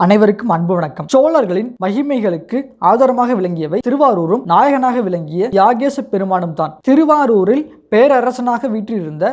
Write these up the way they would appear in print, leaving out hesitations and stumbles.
அனைவருக்கும் அன்பு வணக்கம். சோழர்களின் மகிமைகளுக்கு ஆதாரமாக விளங்கியவை திருவாரூரும் நாயகனாக விளங்கிய தியாகேச பெருமானும் தான். திருவாரூரில் பேரரசனாக வீற்றிருந்த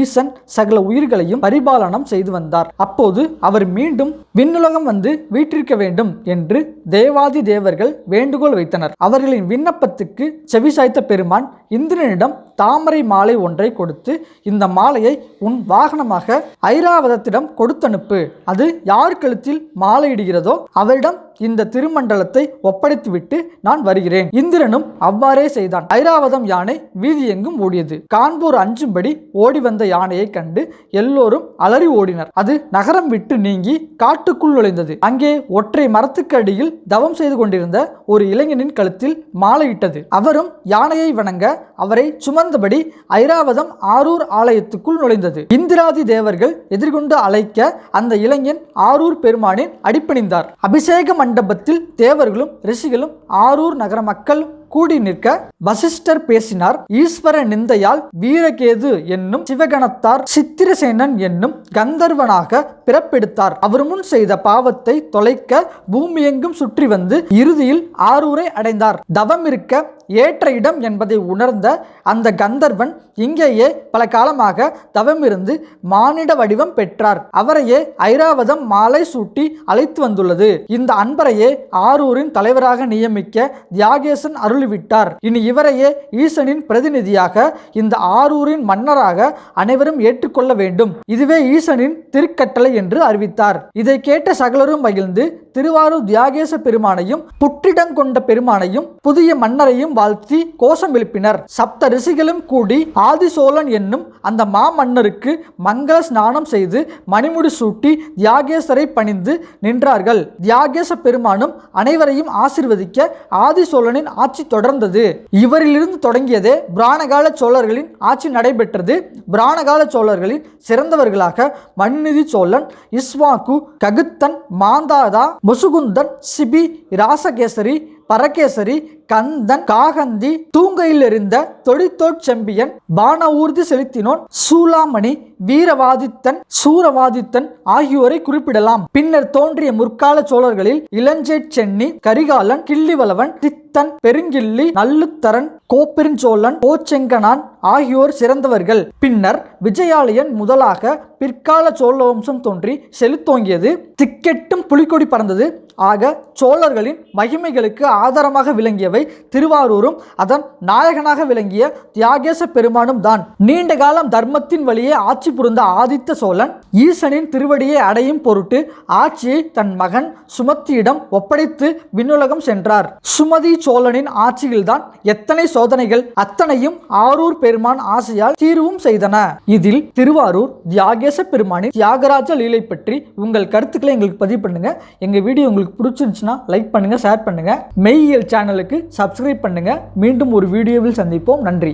ஈசன் சகல உயிர்களையும் பரிபாலனம் செய்து வந்தார். அப்போது அவர் மீண்டும் விண்ணுலகம் வந்து வீற்றிருக்க வேண்டும் என்று தேவாதி தேவர்கள் வேண்டுகோள் வைத்தனர். அவர்களின் விண்ணப்பத்துக்கு செவிசாய்த்த பெருமான் இந்திரனிடம் தாமரை மாலை ஒன்றை கொடுத்து, இந்த மாலையை உன் வாகனமாக ஐராவதத்திடம் கொடுத்தனுப்பு. அது யார் கழுத்தில் மாலையிடுகிறதோ அவரிடம் இந்த திருமண்டலத்தை ஒப்படைத்துவிட்டு நான் வருகிறேன். இந்திரனும் அவ்வாறே செய்தான். ஐராவதம் யானை வீதி எங்கும் ஓடியது. காண்போர் அஞ்சும்படி ஓடி வந்த யானையை கண்டு எல்லோரும் அலறி ஓடினர். அது நகரம் விட்டு நீங்கி காட்டுக்குள் நுழைந்தது. அங்கே ஒற்றை மரத்துக்கு அடியில் தவம் செய்து கொண்டிருந்த ஒரு இளைஞனின் கழுத்தில் மாலையிட்டது. அவரும் யானையை வணங்க அவரை சுமந்தபடி ஐராவதம் ஆரூர் ஆலயத்துக்குள் நுழைந்தது. இந்திராதி தேவர்கள் எதிர்கொண்டு அழைக்க அந்த இளைஞன் ஆரூர் பெருமானின் அடிப்பணிந்தார். அபிஷேக மண்டபத்தில் தேவர்களும் ரிஷிகளும் ஆரூர் நகர மக்கள் கூடி நிற்க வசிஷ்டர் பேசினார். ஈஸ்வர நிந்தையால் வீரகேது என்னும் சிவகணத்தார் சித்திரசேனன் என்னும் கந்தர்வனாக பிறப்பெடுத்தார். அவர் முன் செய்த பாவத்தை தொலைக்க பூமியெங்கும் சுற்றி வந்து இறுதியில் ஆரூரை அடைந்தார். தவம் இருக்க ஏற்ற இடம் என்பதை உணர்ந்த அந்த கந்தர்வன் இங்கேயே பல காலமாக தவமிருந்து மானிட வடிவம் பெற்றார். அவரையே ஐராவதம் மாலை சூட்டி அழைத்து வந்துள்ளது. இந்த அன்பரையே ஆரூரின் தலைவராக நியமிக்க தியாகேசன் அருளிவிட்டார். இனி இவரையே ஈசனின் பிரதிநிதியாக இந்த ஆரூரின் மன்னராக அனைவரும் ஏற்றுக்கொள்ள வேண்டும். இதுவே ஈசனின் திருக்கட்டளை என்று அறிவித்தார். இதை கேட்ட சகலரும் மகிழ்ந்து திருவாரூர் தியாகேச பெருமானையும் புற்றிடங்கொண்ட பெருமானையும் புதிய மன்னரையும் வாழ்த்தி கோஷம் எழுப்பினர். சப்த ரிஷிகளும் கூடி ஆதிசோழன் என்னும் அந்த மாமன்னருக்கு மங்கள ஸ்நானம் செய்து மணிமுடி சூட்டி தியாகேசரை பணிந்து நின்றார்கள். தியாகேச பெருமானும் அனைவரையும் ஆசீர்வதிக்க ஆதிசோழனின் ஆட்சி தொடர்ந்தது. இவரிலிருந்து தொடங்கியதே பிராணகால சோழர்களின் ஆட்சி நடைபெற்றது. பிராணகால சோழர்களின் சிறந்தவர்களாக மனுநீதி சோழன், இஸ்வாக்கு, ககுத்தன், மாந்தாதா, முசுகுந்தன், சிபி, ராசகேசரி, பரகேசரி, கந்தன், காகந்தி, தூங்கையில் எறிந்த தொடித்தோட் செம்பியன், பான ஊர்தி செலுத்தினோன், சூளாமணி, வீரவாதித்தன், சூரவாதித்தன் ஆகியோரை குறிப்பிடலாம். பின்னர் தோன்றிய முற்கால சோழர்களில் இளஞ்சேட் சென்னி, கரிகாலன், கிள்ளிவளவன், தித்தன், பெருங்கிள்ளி, நல்லுத்தரன், கோப்பெருஞ்சோழன், கோச்செங்கனான் ஆகியோர் சிறந்தவர்கள். பின்னர் விஜயாலயன் முதலாக பிற்கால சோழ வம்சம் தோன்றி செலுத்தோங்கியது. திக்கெட்டும் புலிக்கொடி பறந்தது. ஆக சோழர்களின் மகிமைகளுக்கு ஆதாரமாக விளங்கியவை திருவாரூரும் அதன் நாயகனாக விளங்கிய தியாகேச பெருமானும் தான். நீண்ட காலம் தர்மத்தின் வழியே ஆட்சி புரிந்த ஆதித்த சோழன் ஈசனின் திருவடியை அடையும் பொருட்டு ஆட்சியை தன் மகன் சுமத்தியிடம் ஒப்படைத்து விண்ணுலகம் சென்றார். சுமதி சோழனின் ஆட்சியில்தான் எத்தனை சோதனைகள் அத்தனையும் ஆரூர் பெருமான் ஆசையால் தீர்வும் செய்தன. இதில் திருவாரூர் தியாகேச பெருமானின் தியாகராஜ லீலை பற்றி உங்கள் கருத்துக்களை எங்களுக்கு பதிவு பண்ணுங்க. எங்க வீடியோ உங்களுக்கு பிடிச்சிருந்துச்சுன்னா லைக் பண்ணுங்க, ஷேர் பண்ணுங்க. மெய்யியல் சேனலுக்கு சப்ஸ்கிரைப் பண்ணுங்க. மீண்டும் ஒரு வீடியோவில் சந்திப்போம். நன்றி.